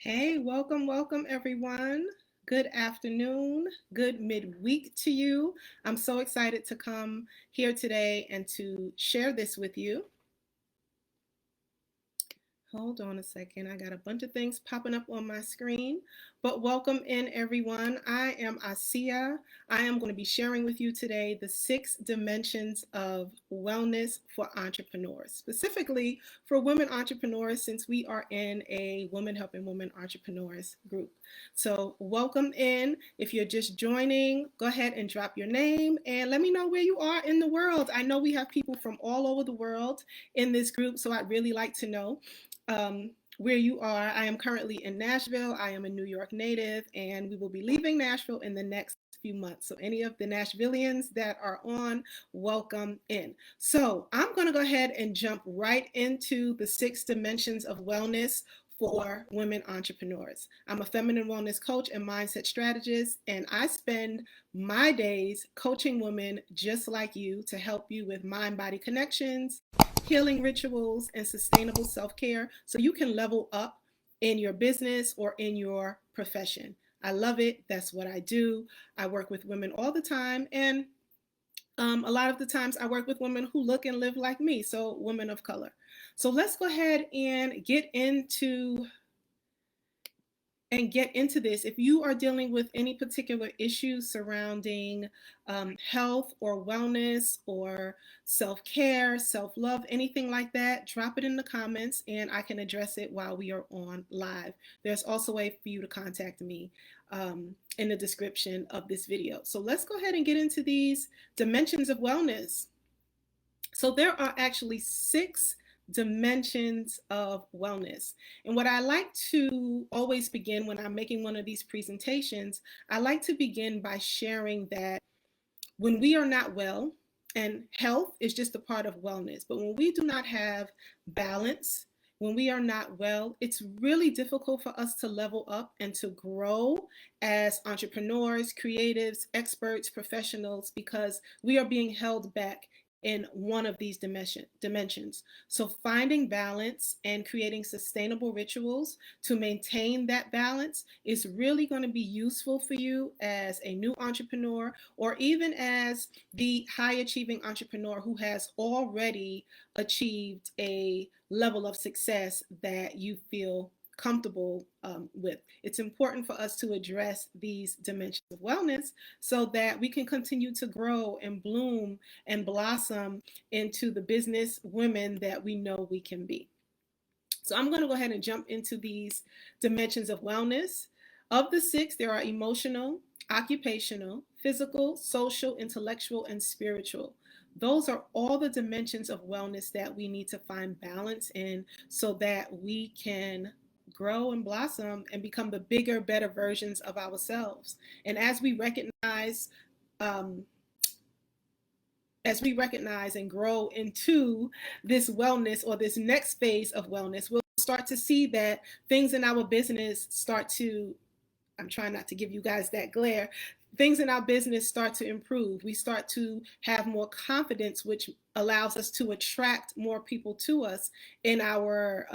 Hey, welcome everyone. Good afternoon, good midweek to you. I'm so excited to come here today and to share this with you. Hold on a second. I got a bunch of things popping up on my screen, but welcome in everyone. I am Asiyah. I am going to be sharing with you today the 6 dimensions of wellness for entrepreneurs, specifically for women entrepreneurs, since we are in a Women Helping Women Entrepreneurs group. So, welcome in. If you're just joining, go ahead and drop your name and let me know where you are in the world. I know we have people from all over the world in this group, so I'd really like to know where you are. I am currently in Nashville. I am a New York native, and we will be leaving Nashville in the next few months. So, any of the Nashvillians that are on, welcome in. So, I'm going to go ahead and jump right into the 6 dimensions of wellness for women entrepreneurs. I'm a feminine wellness coach and mindset strategist, and I spend my days coaching women just like you to help you with mind body connections, healing rituals, and sustainable self care so you can level up in your business or in your profession. I love it. That's what I do. I work with women all the time, and a lot of the times I work with women who look and live like me, so women of color. So let's go ahead and get into this. If you are dealing with any particular issues surrounding health or wellness or self care, self love, anything like that, drop it in the comments and I can address it while we are on live. There's also a way for you to contact me in the description of this video. So let's go ahead and get into these dimensions of wellness. So there are actually 6 dimensions of wellness. And what I like to always begin when I'm making one of these presentations, I like to begin by sharing that when we are not well, and health is just a part of wellness, but when we do not have balance, when we are not well, it's really difficult for us to level up and to grow as entrepreneurs, creatives, experts, professionals, because we are being held back in one of these dimensions. So, finding balance and creating sustainable rituals to maintain that balance is really going to be useful for you as a new entrepreneur or even as the high achieving entrepreneur who has already achieved a level of success that you feel comfortable with. It's important for us to address these dimensions of wellness so that we can continue to grow and bloom and blossom into the business women that we know we can be. So I'm going to go ahead and jump into these dimensions of wellness. Of the 6, there are emotional, occupational, physical, social, intellectual, and spiritual. Those are all the dimensions of wellness that we need to find balance in so that we can grow and blossom and become the bigger, better versions of ourselves. And um, as we recognize and grow into this wellness or this next phase of wellness, we'll start to see that things in our business start to, I'm trying not to give you guys that glare, things in our business start to improve. We start to have more confidence, which allows us to attract more people to us in our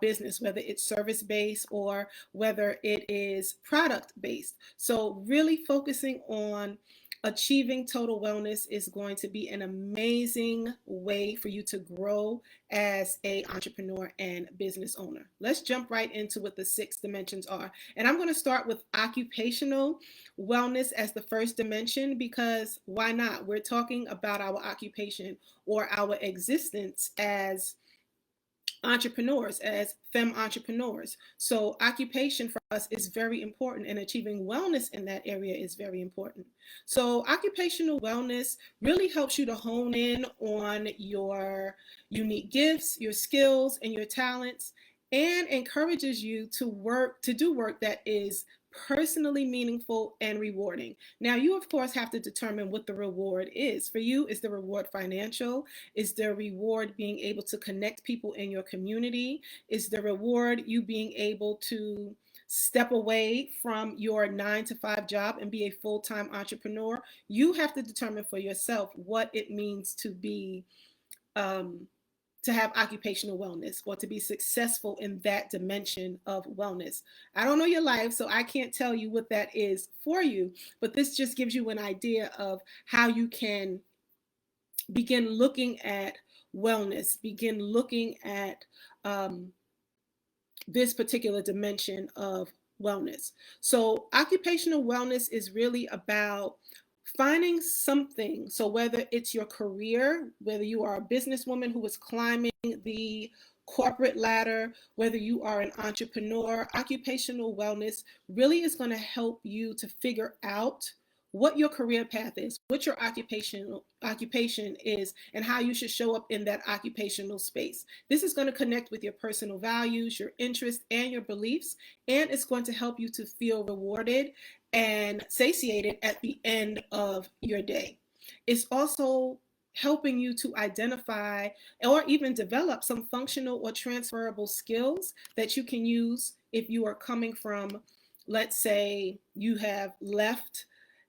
business, whether it's service based or whether it is product based. So really focusing on achieving total wellness is going to be an amazing way for you to grow as a entrepreneur and business owner. Let's jump right into what the 6 dimensions are. And I'm going to start with occupational wellness as the first dimension because why not? We're talking about our occupation or our existence as entrepreneurs, as femme entrepreneurs. So occupation for us is very important and achieving wellness in that area is very important. So occupational wellness really helps you to hone in on your unique gifts, your skills, and your talents, and encourages you to do work that is personally meaningful and rewarding. Now, you of course have to determine what the reward is. For you, is the reward financial? Is the reward being able to connect people in your community? Is the reward you being able to step away from your 9 to 5 job and be a full-time entrepreneur? You have to determine for yourself what it means um, to have occupational wellness or to be successful in that dimension of wellness. I don't know your life, so I can't tell you what that is for you, but this just gives you an idea of how you can begin looking at wellness, begin looking at this particular dimension of wellness. So, occupational wellness is really about finding something. So, whether it's your career, whether you are a businesswoman who is climbing the corporate ladder, whether you are an entrepreneur, occupational wellness really is going to help you to figure out what your career path is, what your occupation is, and how you should show up in that occupational space. This is going to connect with your personal values, your interests, and your beliefs, and it's going to help you to feel rewarded and satiated at the end of your day. It's also helping you to identify or even develop some functional or transferable skills that you can use if you are coming from, let's say, you have left.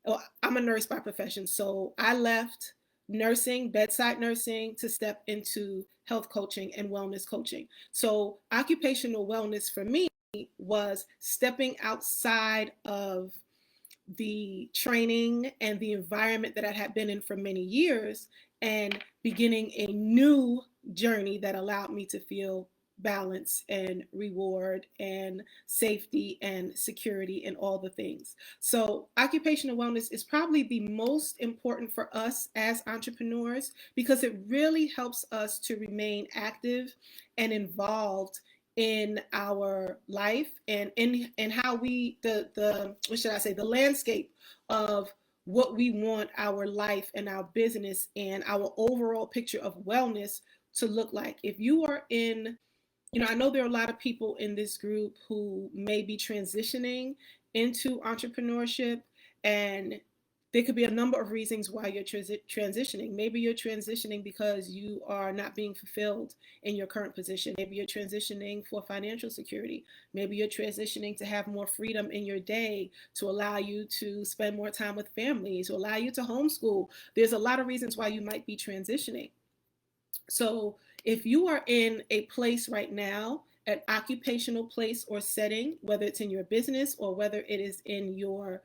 Well, I'm a nurse by profession, so I left nursing, bedside nursing, to step into health coaching and wellness coaching. So, occupational wellness for me was stepping outside of the training and the environment that I had been in for many years and beginning a new journey that allowed me to feel balance and reward and safety and security and all the things. So, occupational wellness is probably the most important for us as entrepreneurs because it really helps us to remain active and involved in our life and in how we the what should I say, the landscape of what we want our life and our business and our overall picture of wellness to look like. If you are in, I know there are a lot of people in this group who may be transitioning into entrepreneurship, and there could be a number of reasons why you're transitioning. Maybe you're transitioning because you are not being fulfilled in your current position. Maybe you're transitioning for financial security. Maybe you're transitioning to have more freedom in your day, to allow you to spend more time with family, to allow you to homeschool. There's a lot of reasons why you might be transitioning. So if you are in a place right now, an occupational place or setting, whether it's in your business or whether it is in your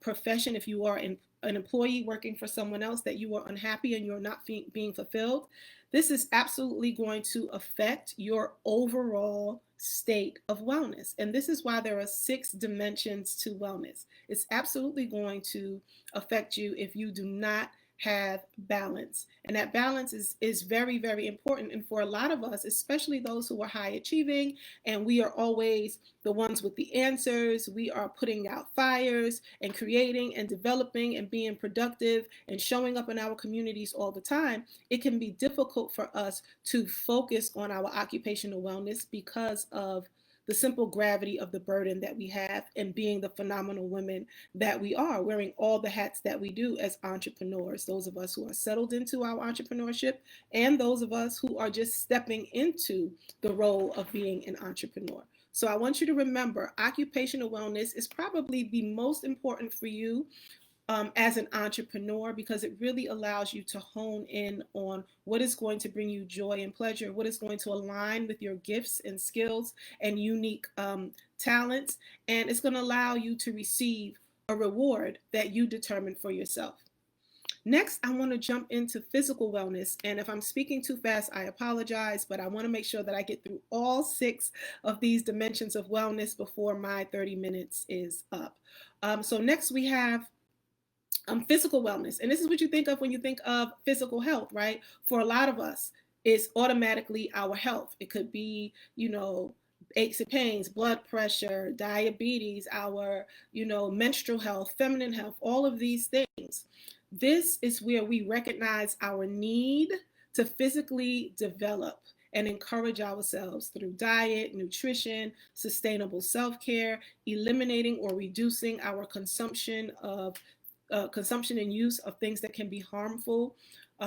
profession, if you are an employee working for someone else that you are unhappy and you're not being fulfilled, this is absolutely going to affect your overall state of wellness. And this is why there are 6 dimensions to wellness. It's absolutely going to affect you if you do not have balance. And that balance is very, very important. And for a lot of us, especially those who are high achieving, and we are always the ones with the answers, we are putting out fires and creating and developing and being productive and showing up in our communities all the time, it can be difficult for us to focus on our occupational wellness because of the simple gravity of the burden that we have and being the phenomenal women that we are, wearing all the hats that we do as entrepreneurs, those of us who are settled into our entrepreneurship and those of us who are just stepping into the role of being an entrepreneur. So I want you to remember, occupational wellness is probably the most important for you as an entrepreneur, because it really allows you to hone in on what is going to bring you joy and pleasure, what is going to align with your gifts and skills and unique talents, and it's going to allow you to receive a reward that you determine for yourself. Next, I want to jump into physical wellness. And if I'm speaking too fast, I apologize, but I want to make sure that I get through all 6 of these dimensions of wellness before my 30 minutes is up. So next we have physical wellness. And this is what you think of when you think of physical health, right? For a lot of us, it's automatically our health. It could be, aches and pains, blood pressure, diabetes, our, menstrual health, feminine health, all of these things. This is where we recognize our need to physically develop and encourage ourselves through diet, nutrition, sustainable self-care, eliminating or reducing our consumption and use of things that can be harmful,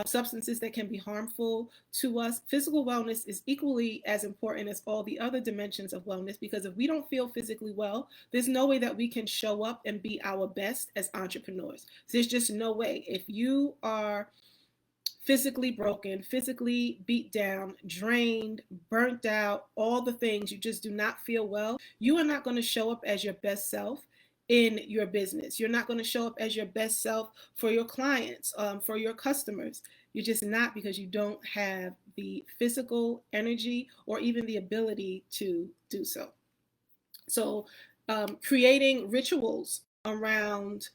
substances that can be harmful to us. Physical wellness is equally as important as all the other dimensions of wellness, because if we don't feel physically well, there's no way that we can show up and be our best as entrepreneurs. There's just no way. If you are physically broken, physically beat down, drained, burnt out, all the things, you just do not feel well, you are not going to show up as your best self in your business. You're not going to show up as your best self for your clients, for your customers. You're just not, because you don't have the physical energy or even the ability to do so. So, creating rituals around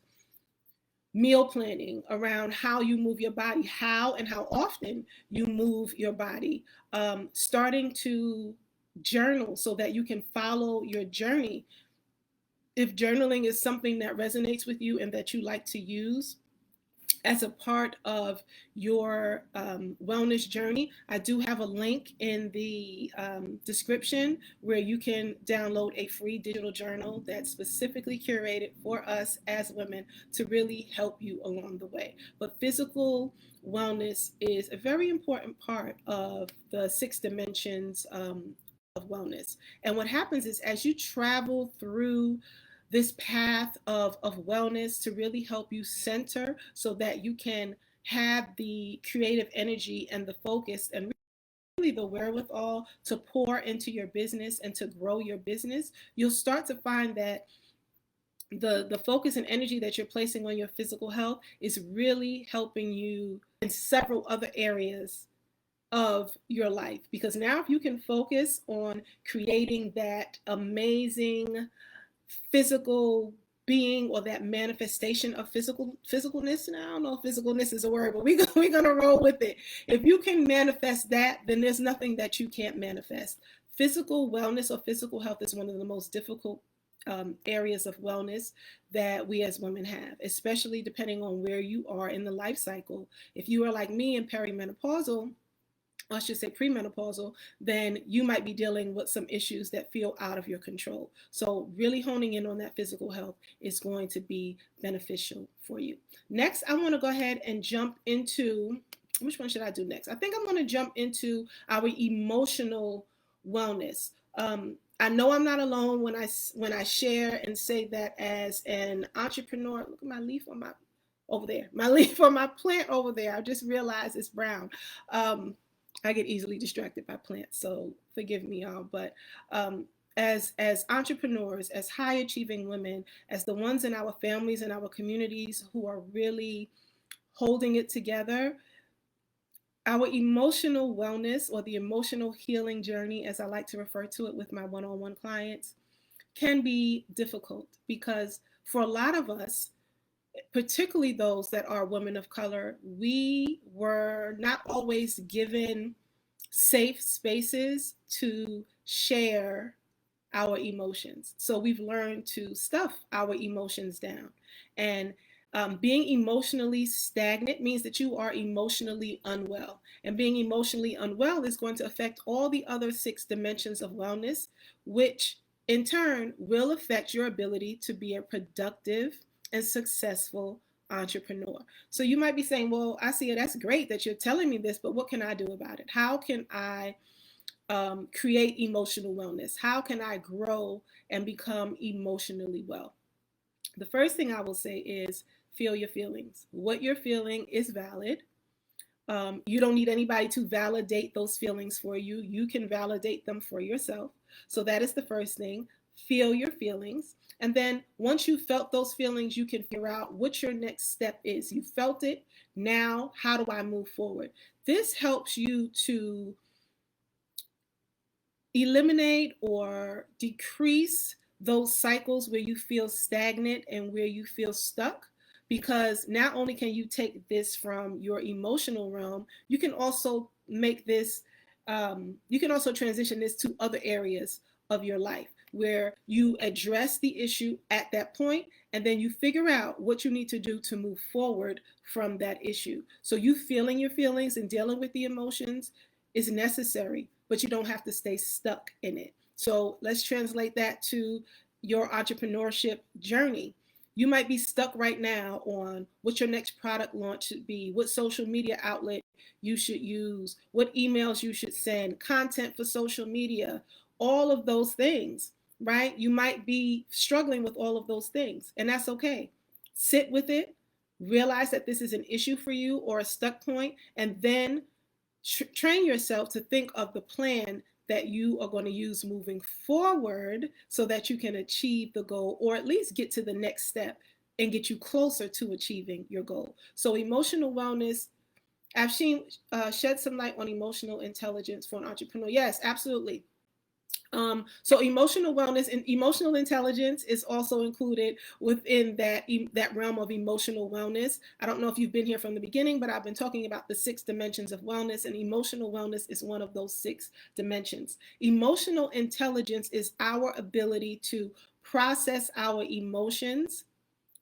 meal planning, around how you move your body, how and how often you move your body, starting to journal so that you can follow your journey. If journaling is something that resonates with you and that you like to use as a part of your wellness journey, I do have a link in the description where you can download a free digital journal that's specifically curated for us as women to really help you along the way. But physical wellness is a very important part of the 6 dimensions of wellness. And what happens is, as you travel through this path of wellness to really help you center so that you can have the creative energy and the focus and really the wherewithal to pour into your business and to grow your business, you'll start to find that the focus and energy that you're placing on your physical health is really helping you in several other areas of your life. Because now, if you can focus on creating that amazing physical being, or that manifestation of physicalness, and I don't know if physicalness is a word, but we're gonna roll with it. If you can manifest that, then there's nothing that you can't manifest. Physical wellness or physical health is one of the most difficult areas of wellness that we as women have, especially depending on where you are in the life cycle. If you are like me in perimenopausal, I should say premenopausal, then you might be dealing with some issues that feel out of your control. So really honing in on that physical health is going to be beneficial for you. Next, I want to go ahead and jump into, which one should I do next? I think I'm going to jump into our emotional wellness. I know I'm not alone when I share and say that as an entrepreneur. Look at my leaf on my over there. My leaf on my plant over there. I just realized it's brown. I get easily distracted by plants, so forgive me, y'all. But as entrepreneurs, as high achieving women, as the ones in our families and our communities who are really holding it together, our emotional wellness, or the emotional healing journey, as I like to refer to it with my one-on-one clients, can be difficult, because for a lot of us, particularly those that are women of color, we were not always given safe spaces to share our emotions. So we've learned to stuff our emotions down. And being emotionally stagnant means that you are emotionally unwell. And being emotionally unwell is going to affect all the other 6 dimensions of wellness, which in turn will affect your ability to be a productive and successful entrepreneur. So you might be saying, well, Asiyah, that's great that you're telling me this, but what can I do about it? How can I create emotional wellness? How can I grow and become emotionally well? The first thing I will say is feel your feelings. What you're feeling is valid. You don't need anybody to validate those feelings for you. You can validate them for yourself. So that is the first thing. Feel your feelings. And then once you felt those feelings, you can figure out what your next step is. You felt it. Now, how do I move forward? This helps you to eliminate or decrease those cycles where you feel stagnant and where you feel stuck, because not only can you take this from your emotional realm, you can also make this, you can also transition this to other areas of your life where you address the issue at that point, and then you figure out what you need to do to move forward from that issue. So you feeling your feelings and dealing with the emotions is necessary, but you don't have to stay stuck in it. So let's translate that to your entrepreneurship journey. You might be stuck right now on what your next product launch should be, what social media outlet you should use, what emails you should send, content for social media, all of those things, right? You might be struggling with all of those things, and that's okay. Sit with it, realize that this is an issue for you or a stuck point, and then train yourself to think of the plan that you are going to use moving forward so that you can achieve the goal, or at least get to the next step and get you closer to achieving your goal. So emotional wellness, I've seen shed some light on emotional intelligence for an entrepreneur. Yes, absolutely. So emotional wellness and emotional intelligence is also included within that realm of emotional wellness. I don't know if you've been here from the beginning, but I've been talking about the 6 dimensions of wellness, and emotional wellness is one of those 6 dimensions. Emotional intelligence is our ability to process our emotions,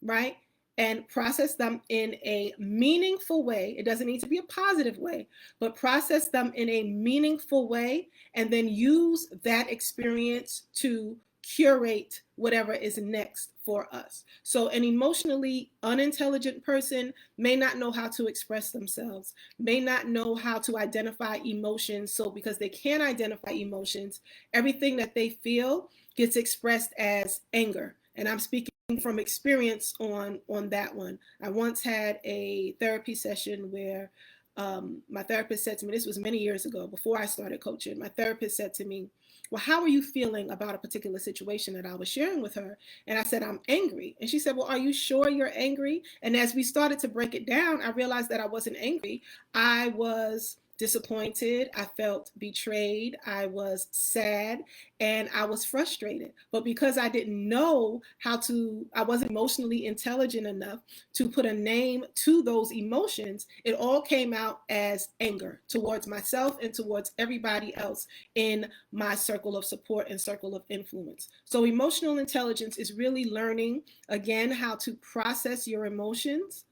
right? And process them in a meaningful way. It doesn't need to be a positive way, but process them in a meaningful way, and then use that experience to curate whatever is next for us. So an emotionally unintelligent person may not know how to express themselves, may not know how to identify emotions. So because they can't identify emotions, everything that they feel gets expressed as anger. And I'm speaking from experience on that one. I once had a therapy session where my therapist said to me, this was many years ago before I started coaching, my therapist said to me, well, how are you feeling about a particular situation that I was sharing with her? And I said, I'm angry. And she said, well, are you sure you're angry? And as we started to break it down, I realized that I wasn't angry. I was disappointed. I felt betrayed. I was sad, and I was frustrated. But because I didn't know I wasn't emotionally intelligent enough to put a name to those emotions, it all came out as anger towards myself and towards everybody else in my circle of support and circle of influence. So emotional intelligence is really learning, again, how to process your emotions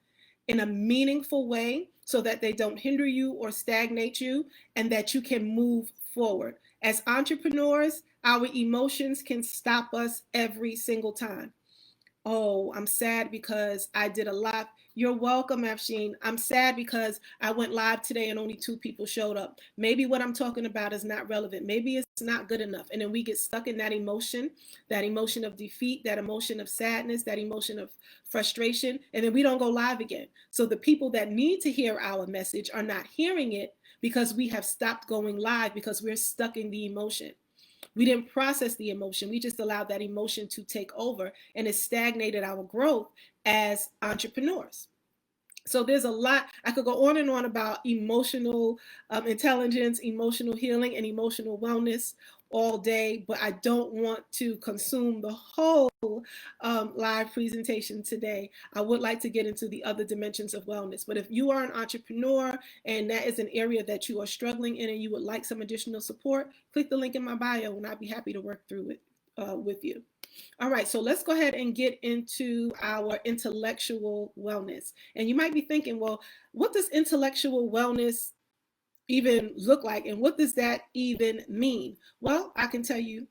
in a meaningful way so that they don't hinder you or stagnate you, and that you can move forward. As entrepreneurs, our emotions can stop us every single time. Oh, I'm sad because I did a live. You're welcome, Afshin. I'm sad because I went live today and only 2 people showed up. Maybe what I'm talking about is not relevant. Maybe it's not good enough. And then we get stuck in that emotion of defeat, that emotion of sadness, that emotion of frustration, and then we don't go live again. So the people that need to hear our message are not hearing it because we have stopped going live because we're stuck in the emotion. We didn't process the emotion. We just allowed that emotion to take over, and it stagnated our growth as entrepreneurs. So there's a lot. I could go on and on about emotional intelligence, emotional healing, and emotional wellness all day, but I don't want to consume the whole live presentation today. I would like to get into the other dimensions of wellness. But if you are an entrepreneur and that is an area that you are struggling in and you would like some additional support, click the link in my bio and I'd be happy to work through it with you. All right, so let's go ahead and get into our intellectual wellness. And you might be thinking, well, what does intellectual wellness even look like? And what does that even mean? Well, I can tell you,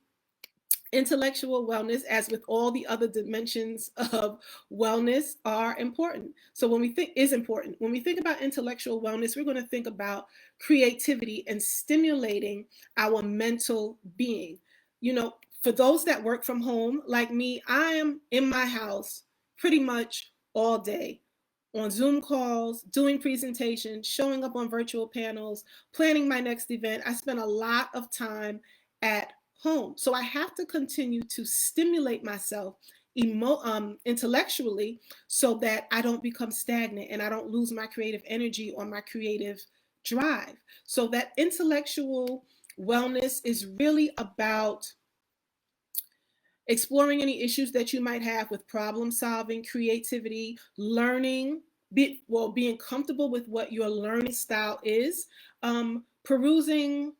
intellectual wellness, as with all the other dimensions of wellness, are important. So when we think about intellectual wellness, we're going to think about creativity and stimulating our mental being. You know, for those that work from home like me, I am in my house pretty much all day on Zoom calls, doing presentations, showing up on virtual panels, planning my next event. I spend a lot of time at home. So I have to continue to stimulate myself intellectually so that I don't become stagnant and I don't lose my creative energy or my creative drive. So that intellectual wellness is really about exploring any issues that you might have with problem solving, creativity, learning, being comfortable with what your learning style is, perusing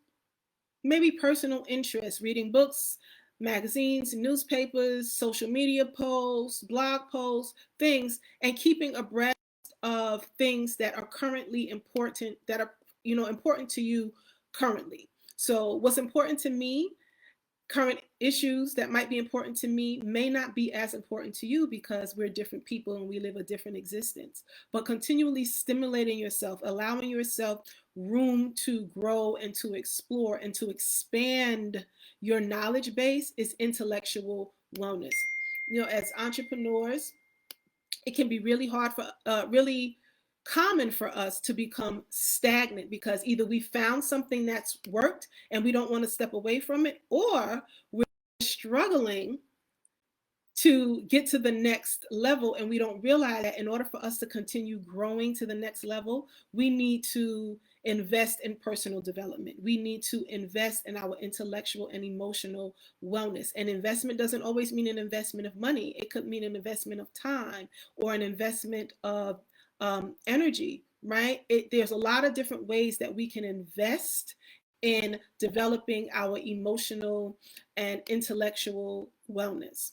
maybe personal interests, reading books, magazines, newspapers, social media posts, blog posts, things, and keeping abreast of things that are currently important, that are, important to you currently. So what's important to me, current issues that might be important to me may not be as important to you because we're different people and we live a different existence. But continually stimulating yourself, allowing yourself room to grow and to explore and to expand your knowledge base is intellectual wellness. As entrepreneurs, it can be really hard for, really common for us to become stagnant because either we found something that's worked and we don't want to step away from it, or we're struggling to get to the next level and we don't realize that in order for us to continue growing to the next level, we need to invest in personal development. We need to invest in our intellectual and emotional wellness. And investment doesn't always mean an investment of money. It could mean an investment of time or an investment of energy, right? There's a lot of different ways that we can invest in developing our emotional and intellectual wellness.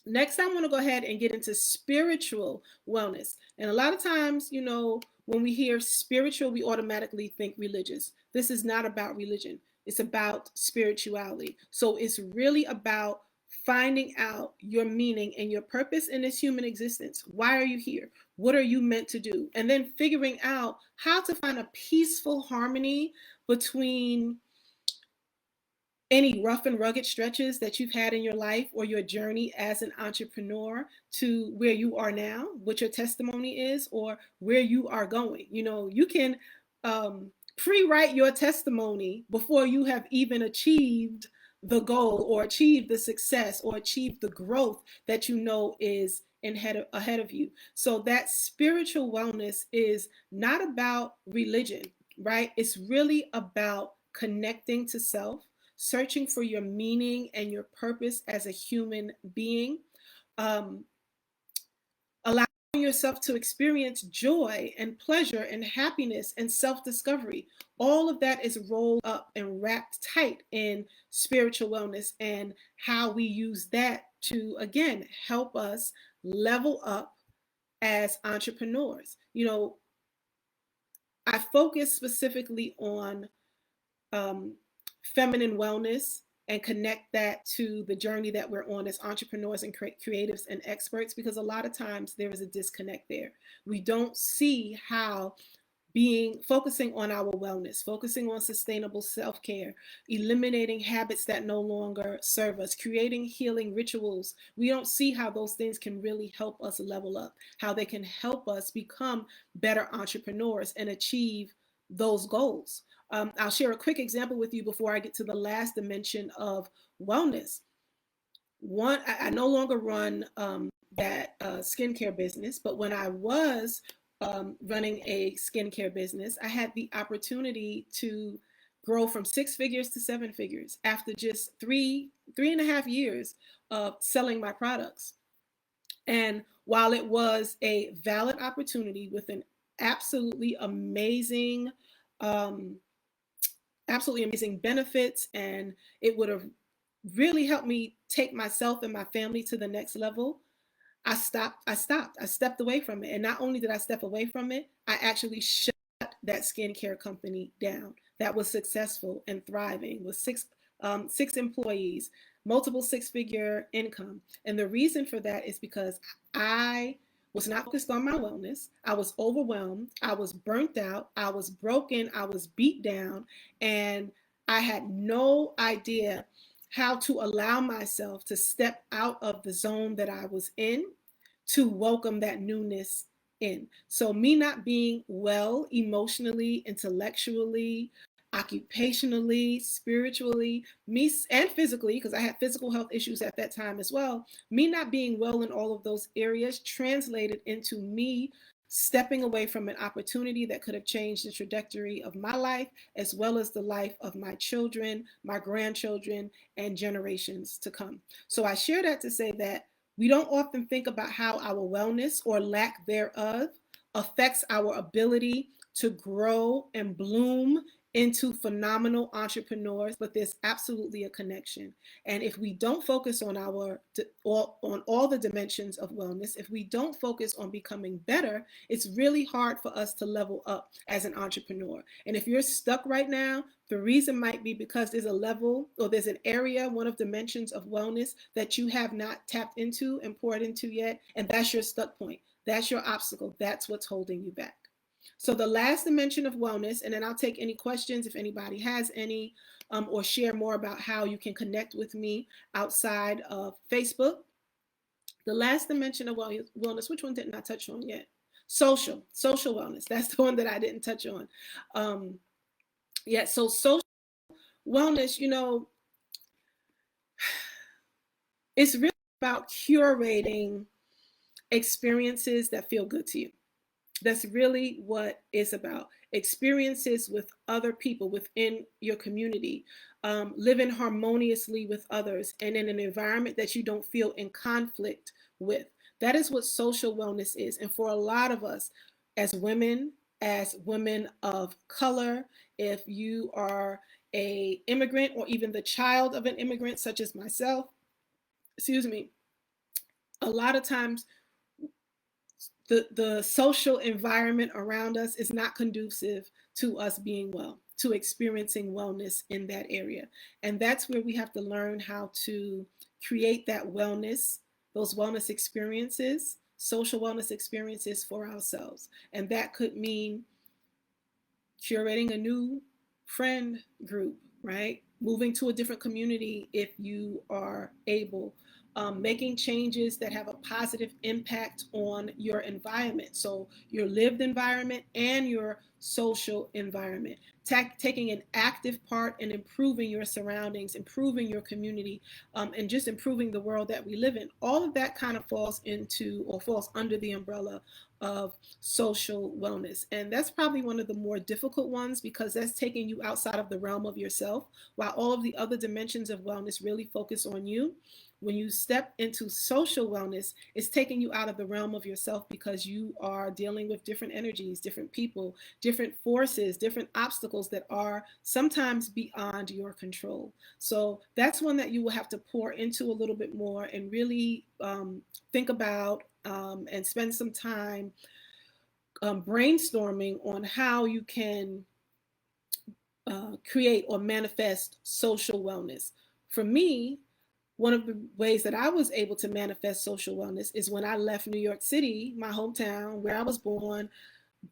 Next, I want to go ahead and get into spiritual wellness. And a lot of times, when we hear spiritual, we automatically think religious. This is not about religion, it's about spirituality. So it's really about finding out your meaning and your purpose in this human existence. Why are you here? What are you meant to do? And then figuring out how to find a peaceful harmony between any rough and rugged stretches that you've had in your life or your journey as an entrepreneur to where you are now, what your testimony is, or where you are going. You can pre-write your testimony before you have even achieved the goal or achieved the success or achieved the growth that is ahead of you. So that spiritual wellness is not about religion, right? It's really about connecting to self, searching for your meaning and your purpose as a human being, allowing yourself to experience joy and pleasure and happiness and self-discovery. All of that is rolled up and wrapped tight in spiritual wellness, and how we use that to, again, help us level up as entrepreneurs. I focus specifically on feminine wellness and connect that to the journey that we're on as entrepreneurs and creatives and experts, because a lot of times there is a disconnect there. We don't see how focusing on our wellness, focusing on sustainable self-care, eliminating habits that no longer serve us, creating healing rituals. We don't see how those things can really help us level up, how they can help us become better entrepreneurs and achieve those goals. I'll share a quick example with you before I get to the last dimension of wellness. One, I no longer run that skincare business, but when I was running a skincare business, I had the opportunity to grow from 6 figures to 7 figures after just three and a half years of selling my products. And while it was a valid opportunity with an absolutely amazing benefits, and it would have really helped me take myself and my family to the next level, I stepped away from it. And not only did I step away from it, I actually shut that skincare company down that was successful and thriving with six employees, multiple 6-figure income. And the reason for that is because I was not focused on my wellness. I was overwhelmed. I was burnt out. I was broken. I was beat down. And I had no idea how to allow myself to step out of the zone that I was in to welcome that newness in. So me not being well emotionally, intellectually, occupationally, spiritually, me and physically, because I had physical health issues at that time as well, me not being well in all of those areas translated into me stepping away from an opportunity that could have changed the trajectory of my life, as well as the life of my children, my grandchildren, and generations to come. So I share that to say that we don't often think about how our wellness or lack thereof affects our ability to grow and bloom into phenomenal entrepreneurs, but there's absolutely a connection. And if we don't focus on on all the dimensions of wellness, if we don't focus on becoming better, it's really hard for us to level up as an entrepreneur. And if you're stuck right now, the reason might be because there's a level or there's an area, one of dimensions of wellness that you have not tapped into and poured into yet, and that's your stuck point. That's your obstacle. That's what's holding you back. So the last dimension of wellness, and then I'll take any questions if anybody has any, or share more about how you can connect with me outside of Facebook. The last dimension of wellness, which one didn't I touch on yet? Social wellness. That's the one that I didn't touch on. Yeah, so social wellness, it's really about curating experiences that feel good to you. That's really what it's about. Experiences with other people within your community, living harmoniously with others and in an environment that you don't feel in conflict with. That is what social wellness is. And for a lot of us as women of color, if you are a immigrant or even the child of an immigrant, such as myself, excuse me, a lot of times the social environment around us is not conducive to us being well, to experiencing wellness in that area. And that's where we have to learn how to create that wellness, those wellness experiences, social wellness experiences for ourselves. And that could mean curating a new friend group, right? Moving to a different community if you are able, making changes that have a positive impact on your environment. So, your lived environment and your social environment. Taking an active part in improving your surroundings, improving your community, and just improving the world that we live in. All of that kind of falls into or falls under the umbrella of social wellness. And that's probably one of the more difficult ones because that's taking you outside of the realm of yourself, while all of the other dimensions of wellness really focus on you. When you step into social wellness, it's taking you out of the realm of yourself because you are dealing with different energies, different people, different forces, different obstacles that are sometimes beyond your control. So that's one that you will have to pour into a little bit more and really think about and spend some time brainstorming on how you can create or manifest social wellness. For me, one of the ways that I was able to manifest social wellness is when I left New York City, my hometown, where I was born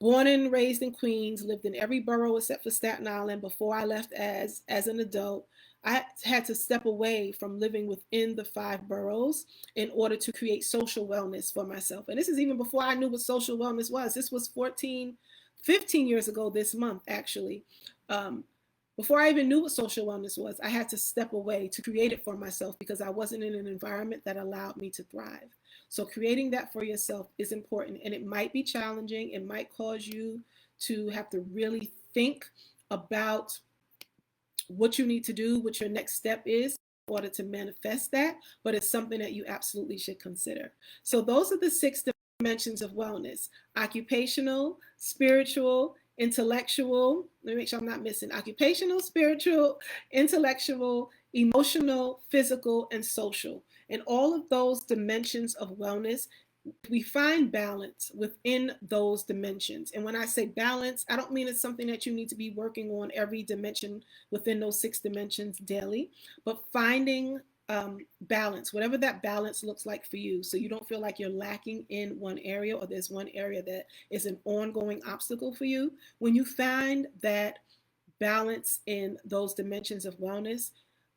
and raised in Queens, lived in every borough except for Staten Island before I left as an adult. I had to step away from living within the 5 boroughs in order to create social wellness for myself. And this is even before I knew what social wellness was. This was 15 years ago this month, actually. Before I even knew what social wellness was, I had to step away to create it for myself because I wasn't in an environment that allowed me to thrive. So creating that for yourself is important, and it might be challenging. It might cause you to have to really think about what you need to do, what your next step is in order to manifest that, but it's something that you absolutely should consider. So those are the 6 dimensions of wellness: occupational, spiritual, intellectual. Let me make sure I'm not missing: occupational, spiritual, intellectual, emotional, physical, and social. And all of those dimensions of wellness, we find balance within those dimensions. And when I say balance, I don't mean it's something that you need to be working on every dimension within those 6 dimensions daily, but finding balance, whatever that balance looks like for you, so you don't feel like you're lacking in one area or there's one area that is an ongoing obstacle for you. When you find that balance in those dimensions of wellness,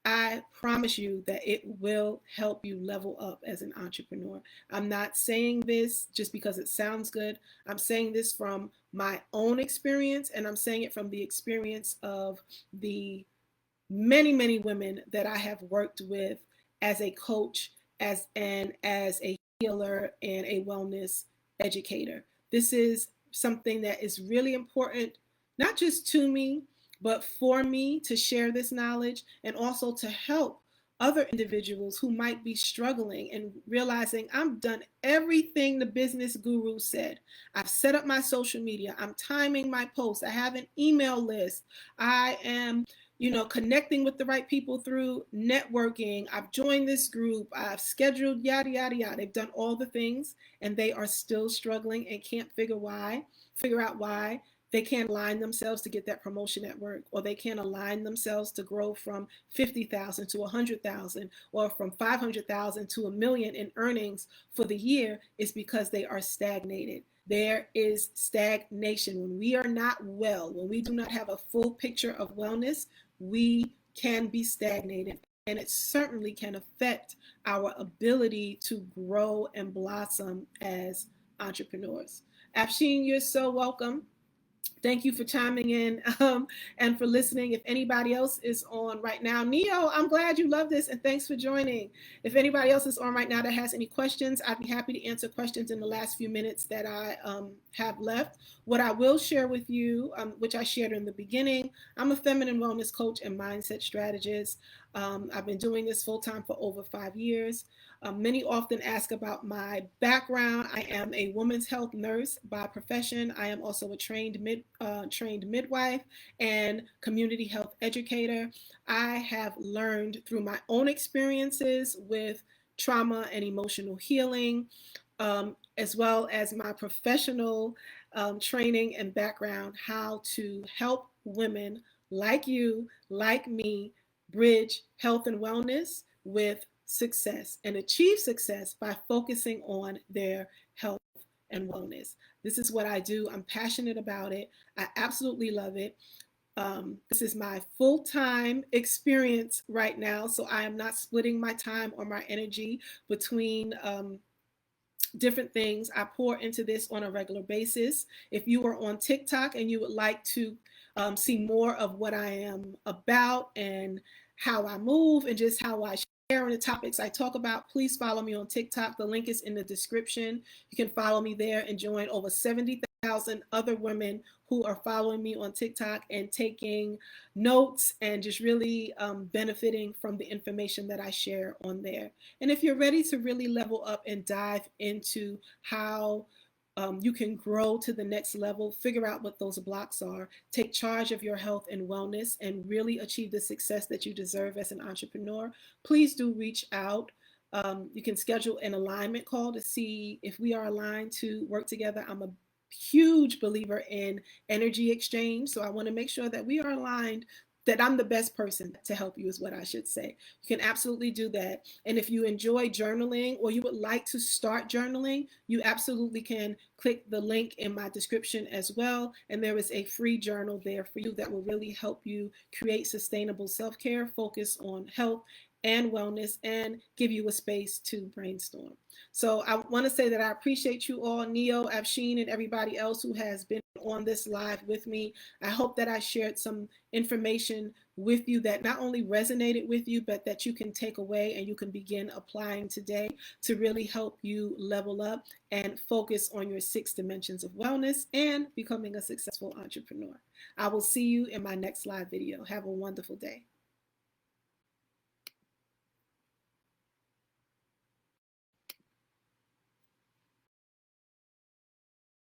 I promise you that it will help you level up as an entrepreneur. I'm not saying this just because it sounds good. I'm saying this from my own experience, and I'm saying it from the experience of the many, many women that I have worked with as a coach, as a healer and a wellness educator. This is something that is really important, not just to me, but for me to share this knowledge and also to help other individuals who might be struggling and realizing I've done everything the business guru said. I've set up my social media. I'm timing my posts. I have an email list. I am connecting with the right people through networking. I've joined this group. I've scheduled yada, yada, yada. They've done all the things and they are still struggling and can't figure out why they can't align themselves to get that promotion at work, or they can't align themselves to grow from 50,000 to 100,000 or from 500,000 to 1 million in earnings for the year. Is because they are stagnated. There is stagnation. When we are not well, when we do not have a full picture of wellness, we can be stagnated. and it certainly can affect our ability to grow and blossom as entrepreneurs. Afshin, you're so welcome. Thank you for chiming in and for listening. If anybody else is on right now, Neo, I'm glad you love this and thanks for joining. If anybody else is on right now that has any questions, I'd be happy to answer questions in the last few minutes that I have left. What I will share with you, which I shared in the beginning, I'm a feminine wellness coach and mindset strategist. I've been doing this full time for over 5 years. Many often ask about my background. I am a women's health nurse by profession. I am also a trained midwife and community health educator. I have learned through my own experiences with trauma and emotional healing, as well as my professional training and background, how to help women like you, like me, bridge health and wellness with success and achieve success by focusing on their health and wellness. This is what I do. I'm passionate about it. I absolutely love it. This is my full-time experience right now, so I am not splitting my time or my energy between different things. I pour into this on a regular basis. If you are on TikTok and you would like to see more of what I am about and how I move and just how I share on the topics I talk about, please follow me on TikTok. The link is in the description. You can follow me there and join over 70,000 other women who are following me on TikTok and taking notes and just really benefiting from the information that I share on there. And if you're ready to really level up and dive into how you can grow to the next level, figure out what those blocks are, take charge of your health and wellness, and really achieve the success that you deserve as an entrepreneur, please do reach out. You can schedule an alignment call to see if we are aligned to work together. I'm a huge believer in energy exchange, so I want to make sure that we are aligned, that I'm the best person to help you is what I should say. You can absolutely do that. And if you enjoy journaling or you would like to start journaling, you absolutely can click the link in my description as well. And there is a free journal there for you that will really help you create sustainable self-care, focus on health and wellness, and give you a space to brainstorm. So I want to say that I appreciate you all, Neo, Afshin, and everybody else who has been on this live with me. I hope that I shared some information with you that not only resonated with you, but that you can take away and you can begin applying today to really help you level up and focus on your 6 dimensions of wellness and becoming a successful entrepreneur. I will see you in my next live video. Have a wonderful day.